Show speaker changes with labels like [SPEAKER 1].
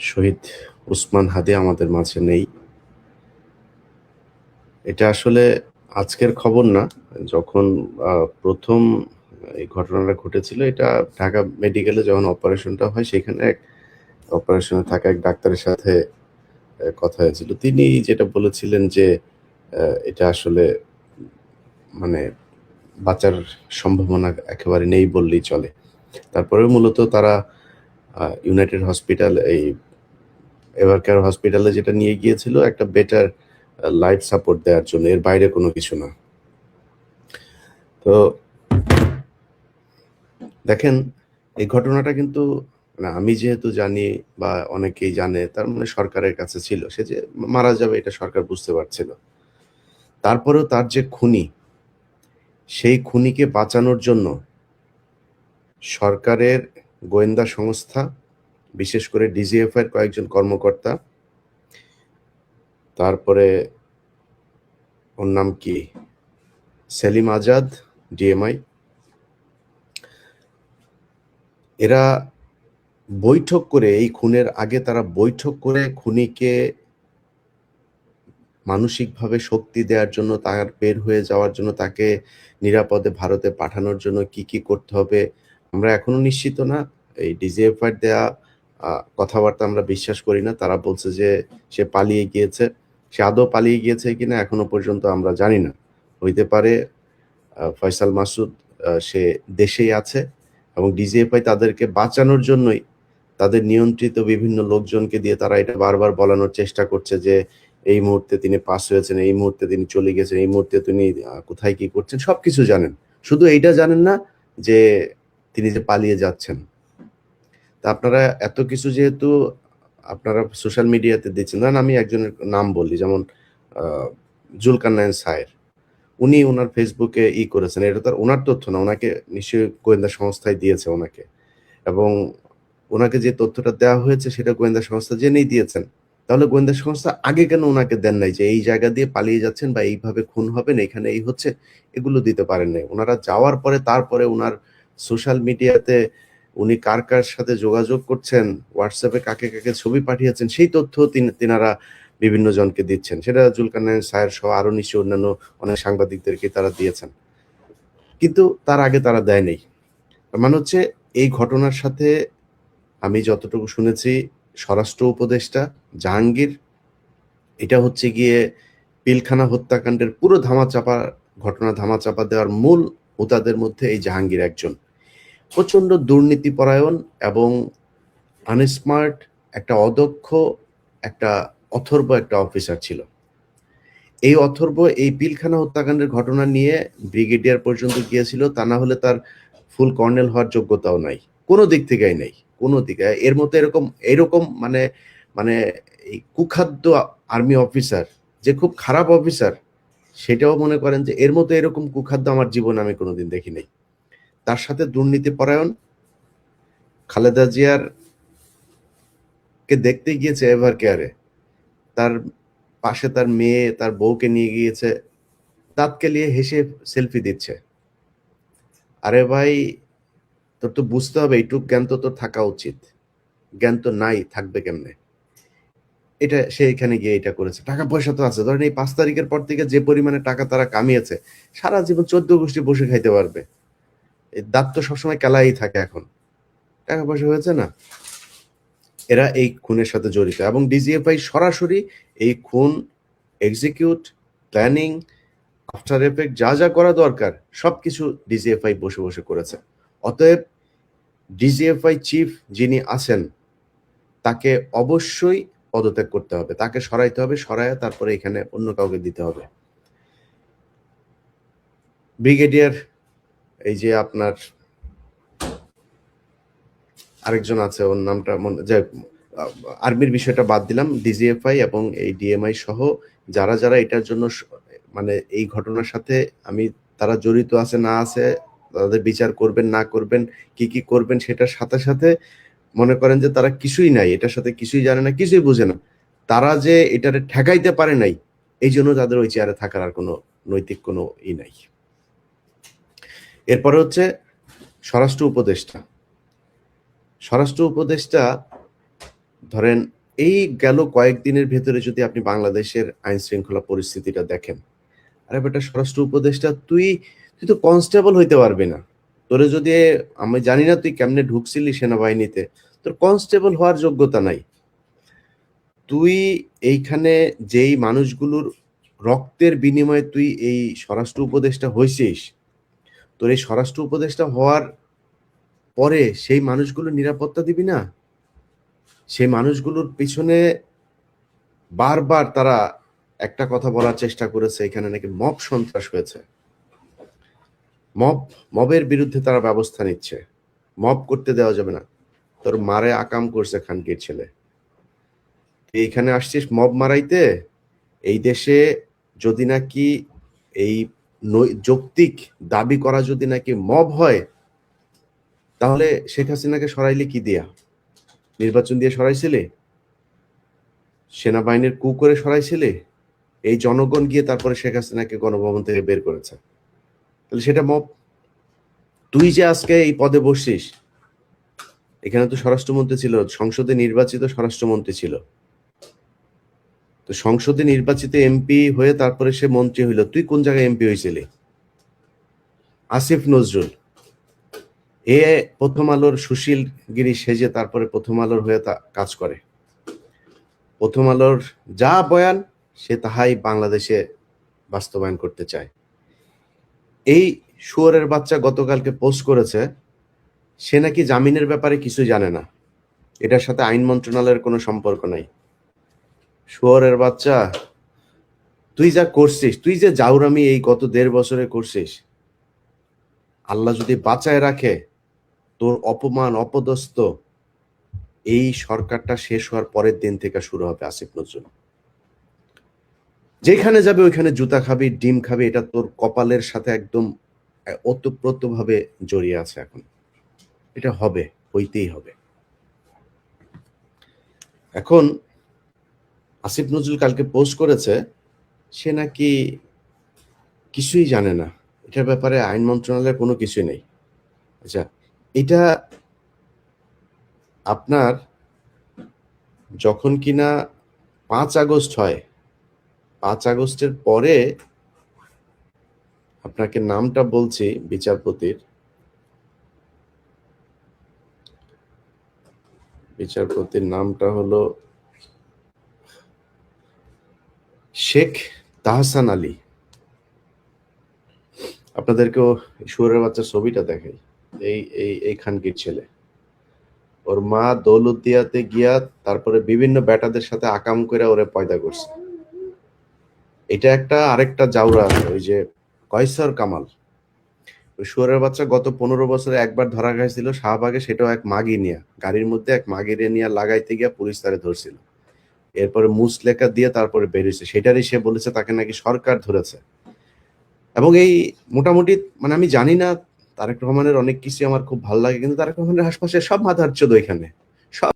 [SPEAKER 1] শহীদ ওসমান হাদি আমাদের মাঝে নেই। এটা আসলে আজকের খবর না। যখন প্রথম এই ঘটনাটা ঘটেছিল, এটা ঢাকা মেডিকেলে যখন অপারেশনটা হয়, সেখানে এক অপারেশনে থাকা এক ডাক্তারের সাথে কথা হয়েছিল। তিনি যেটা বলেছিলেন যে এটা আসলে মানে বাঁচার সম্ভাবনা একেবারে নেই বললেই চলে। তারপরেও মূলত তারা ইউনাইটেড হসপিটাল, এই এভারকেয়ার হসপিটালে যেটা নিয়ে গিয়েছিল একটা বেটার লাইফ সাপোর্ট দেওয়ার জন্য, এর বাইরে কোনো কিছু না। তো দেখেন, এই ঘটনাটা কিন্তু আমি যেহেতু জানি বা অনেকেই জানে, তার মানে সরকারের কাছে ছিল। সে যে মারা যাবে এটা সরকার বুঝতে পারছিল। তারপরেও তার যে খুনি, সেই খুনিকে বাঁচানোর জন্য সরকারের গোয়েন্দা সংস্থা, বিশেষ করে ডিজিএফআই এর কয়েকজন কর্মকর্তা, তারপরে ওর নাম কি, সেলিম আজাদ, ডিএমআই, এরা বৈঠক করে, এই খুনের আগে তারা বৈঠক করে খুনিকে মানসিকভাবে শক্তি দেওয়ার জন্য, তার বের হয়ে যাওয়ার জন্য, তাকে নিরাপদে ভারতে পাঠানোর জন্য কি কি করতে হবে আমরা এখনো নিশ্চিত না। এই ডিজিএফআই দেয়া কথাবার্তা আমরা বিশ্বাস করি না। তারা বলছে যে সে পালিয়ে গিয়েছে। সে আদৌ পালিয়ে গিয়েছে কিনা এখনো পর্যন্ত আমরা জানি না। হইতে পারে ফয়সাল মাসুদ সে দেশেই আছে এবং ডিজিএফআই তাদেরকে বাঁচানোর জন্যই তাদের নিয়ন্ত্রিত বিভিন্ন লোকজনকে দিয়ে তারা এটা বারবার বলানোর চেষ্টা করছে যে এই মুহূর্তে তিনি পাস হয়েছেন, এই মুহূর্তে তিনি চলে গেছেন, এই মুহূর্তে তিনি কোথায় কি করছেন সবকিছু জানেন। শুধু এইটা জানেন না যে তিনি যে পালিয়ে যাচ্ছেন। তা আপনারা এত কিছু যেহেতু আপনারা সোশ্যাল মিডিয়াতে দিচ্ছেন, ধরেন আমি একজনের নাম বলি, যেমন জুলকারনাইন সায়ের, উনি ওনার ফেসবুকে করেছেন, এটা তো আর ওনার তথ্য না, ওনাকে নিশ্চয়ই গোয়েন্দা সংস্থায় দিয়েছে ওনাকে, এবং ওনাকে যে তথ্যটা দেওয়া হয়েছে সেটা গোয়েন্দা সংস্থা জেনেই দিয়েছেন। তাহলে গোয়েন্দা সংস্থা আগে কেন ওনাকে দেন নাই যে এই জায়গা দিয়ে পালিয়ে যাচ্ছেন বা এইভাবে খুন হবেন, এখানে এই হচ্ছে, এগুলো দিতে পারেন নাই। ওনারা যাওয়ার পরে তারপরে ওনার সোশ্যাল মিডিয়াতে উনি কার কার সাথে যোগাযোগ করছেন, হোয়াটসঅ্যাপে কাকে কাকে ছবি পাঠিয়েছেন, সেই তথ্য তিনারা বিভিন্ন জনকে দিচ্ছেন। সেটা জুলকারনাইন সায়ের সহ আরো নিশ্চয়ই অন্যান্য অনেক সাংবাদিকদেরকে তারা দিয়েছেন, কিন্তু তার আগে তারা দেয়নি। মানে হচ্ছে এই ঘটনার সাথে আমি যতটুকু শুনেছি, স্বরাষ্ট্র উপদেষ্টা জাহাঙ্গীর, এটা হচ্ছে গিয়ে পিলখানা হত্যাকাণ্ডের পুরো ধামাচাপা দেওয়ার মূল হোতাদের মধ্যে এই জাহাঙ্গীর একজন। প্রচন্ড দুর্নীতিপরায়ণ এবং আনস্মার্ট, একটা অদক্ষ, একটা অথর্ব একটা অফিসার ছিল। এই অথর্ব এই পিলখানা হত্যাকাণ্ডের ঘটনা নিয়ে ব্রিগেডিয়ার পর্যন্ত গিয়েছিল, তা না হলে তার ফুল কর্নেল হওয়ার যোগ্যতাও নাই, কোনো দিক থেকেই নেই, কোনো দিকে। এর মতো এরকম এরকম মানে মানে এই কুখাদ্য আর্মি অফিসার, যে খুব খারাপ অফিসার, সেটাও মনে করেন যে এর মতো এরকম কুখাদ্য আমার জীবনে আমি কোনোদিন দেখি নাই। তার সাথে দুর্নীতি পরায়ণ, খালেদা জিয়ার কে দেখতে গিয়েছে এভার কেয়ারে, তার পাশে তার মেয়ে তার বউকে নিয়ে গিয়েছে, দাঁত কেলিয়ে হেসে সেলফি দিচ্ছে। আরে ভাই, তোর তো বুঝতে হবে, এইটুক জ্ঞান তো তোর থাকা উচিত। জ্ঞান তো নাই, থাকবে কেমনে? এটা সে এখানে গিয়ে এটা করেছে, টাকা পয়সা তো আছে। ধরেন এই 5 তারিখের পর থেকে যে পরিমাণে টাকা তারা কামিয়েছে, সারা জীবন 14 গোষ্ঠী বসে খাইতে পারবে। এই দাঁত তো সবসময় কেলাই থাকে। এখন টাকা পয়সা হয়েছে না, এরা এই খুনের সাথে জড়িত, এবং ডিজিএফআই সরাসরি এই খুন এক্সিকিউট, প্ল্যানিং, আফটার এফেক্ট, যা যা করা দরকার সবকিছু ডিজিএফআই বসে বসে করেছে। অতএব ডিজিএফআই চিফ যিনি আছেন, তাকে অবশ্যই পদত্যাগ করতে হবে, তাকে সরাইতে হবে, সরাইয়া তারপরে এখানে অন্য কাউকে দিতে হবে। ব্রিগেডিয়ার, এই যে আপনার আরেকজন আছে, ওর নামটা যে আর্মির বিষয়টা বাদ দিলাম, ডিজিএফআই এবং এই ডিএমআই সহ যারা যারা এটার জন্য মানে এই ঘটনার সাথে আমি, তারা জড়িত আছে না আছে, তাদের বিচার করবেন না করবেন, কি কি করবেন, সেটার সাথে সাথে মনে করেন যে তারা কিছুই নাই, এটার সাথে কিছুই জানে না, কিছুই বুঝে না। তারা যে এটারে ঠেকাইতে পারে নাই, এই জন্য তাদের ওই চেয়ারে থাকার আর কোনো নৈতিক কোনো নাই। এরপরে হচ্ছে স্বরাষ্ট্র উপদেষ্টা। স্বরাষ্ট্র উপদেষ্টা ধরেন এই গেল কয়েকদিনের ভেতরে যদি আপনি বাংলাদেশের আইন শৃঙ্খলা পরিস্থিতিটা দেখেন, আরে বেটা স্বরাষ্ট্র উপদেষ্টা তুই তুই তো কনস্টেবল হইতে পারবি না। তোরে যদি আমি জানি না তুই কেমনে ঢুকছিলি সেনাবাহিনীতে, তোর কনস্টেবল হওয়ার যোগ্যতা নাই। তুই এইখানে যেই মানুষগুলোর রক্তের বিনিময়ে তুই এই স্বরাষ্ট্র উপদেষ্টা হইছিস, তোর এই স্বরাষ্ট্র উপদেষ্টা হওয়ার পরে সেই মানুষগুলোর নিরাপত্তা দিবি না? সেই মানুষগুলোর পিছনে বারবার তারা একটা কথা বলার চেষ্টা করেছে, এখানে নাকি মব সন্ত্রাস হয়েছে, মবের বিরুদ্ধে তারা ব্যবস্থা নিচ্ছে, মব করতে দেওয়া যাবে না। তোর মারে আকাম করছে খানকির ছেলে, এইখানে আসছিস মব মারাইতে। এই দেশে যদি নাকি এই যৌক্তিক দাবি করা যদি নাকি মব হয়, তাহলে শেখ হাসিনাকে সরাইলে কি দিয়া? নির্বাচন দিয়ে সরাইছিলে? সেনাবাহিনীর কু করে সরাইছিলে? এই জনগণ গিয়ে তারপরে শেখ হাসিনাকে গণভবন থেকে বের করেছে, তাহলে সেটা মব। তুই যে আজকে এই পদে বসছিস, এখানে তো স্বরাষ্ট্রমন্ত্রী ছিল, সংসদে নির্বাচিত স্বরাষ্ট্রমন্ত্রী ছিল, তো সংসদে নির্বাচিত এমপি হয়ে তারপরে সে মন্ত্রী হইল। তুই কোন জায়গায় এমপি হয়েছিলি? আসিফ নজরুল এ প্রথম আলোর সুশীল গিরি সেজে তারপরে প্রথম আলোর হয়ে কাজ করে। প্রথম আলোর যা বয়ান সে তাহাই বাংলাদেশে বাস্তবায়ন করতে চায়। এই শুয়োরের বাচ্চা গতকালকে পোস্ট করেছে সে নাকি জামিনের ব্যাপারে কিছু জানে না, এটার সাথে আইন মন্ত্রণালয়ের কোনো সম্পর্ক নাই। শুয়োরের বাচ্চা, তুই যা করছিস, তুই যে জাউরামি এই গত 1.5 বছরে করছিস, আল্লাহ যদি বাঁচায় রাখে, তোর অপমান অপদস্থ এই সরকারটা শেষ হওয়ার পরের দিন থেকে শুরু হবে। আসিফ নজরুল যেখানে যাবে ওইখানে জুতা খাবি, ডিম খাবি, এটা তোর কপালের সাথে একদম ওতপ্রোতভাবে জড়িয়ে আছে। এখন এটা হবে, হইতেই হবে। এখন আসিফ নজরুল কালকে পোস্ট করেছে সে নাকি কিছুই জানে না, এটার ব্যাপারে আইন মন্ত্রণালয়ের কোনো কিছুই নেই। আচ্ছা, এটা আপনার যখন কিনা 5 আগস্ট হয়, 5 আগস্টের পরে আপনাকে নামটা বলছি বিচারপতির, বিচারপতির নামটা হলো শেখ তাহসান আলী। আপনাদেরকেও শুয়োরের বাচ্চার ছবিটা দেখাই। এই এই এই খানকির ছেলে, ওর মা দৌলতদিয়াতে গিয়া তারপরে বিভিন্ন বেটাদের সাথে আকাম করে ওরে পয়দা করছে। এটা একটা আরেকটা জাউরা আছে, ওই যে কয়সর কামাল, ওই শুয়োরের বাচ্চা গত 15 বছরে একবার ধরা খাইছিল শাহবাগে, সেটাও এক মাগি নিয়ে, গাড়ির মধ্যে এক মাগিরে নিয়ে লাগাইতে গিয়া পুলিশ তারে ধরছিল। এরপরে মুসলেখা দিয়ে তারপরে বেরিয়েছে, সেটারই সে বলেছে তাকে নাকি সরকার ধরেছে। এবং এই মোটামুটি মানে আমি জানি না, তারেক রহমানের অনেক কিছু আমার খুব ভালো লাগে, কিন্তু তারেক রহমানের আশপাশে সব মাথার চোদ এখানে, সব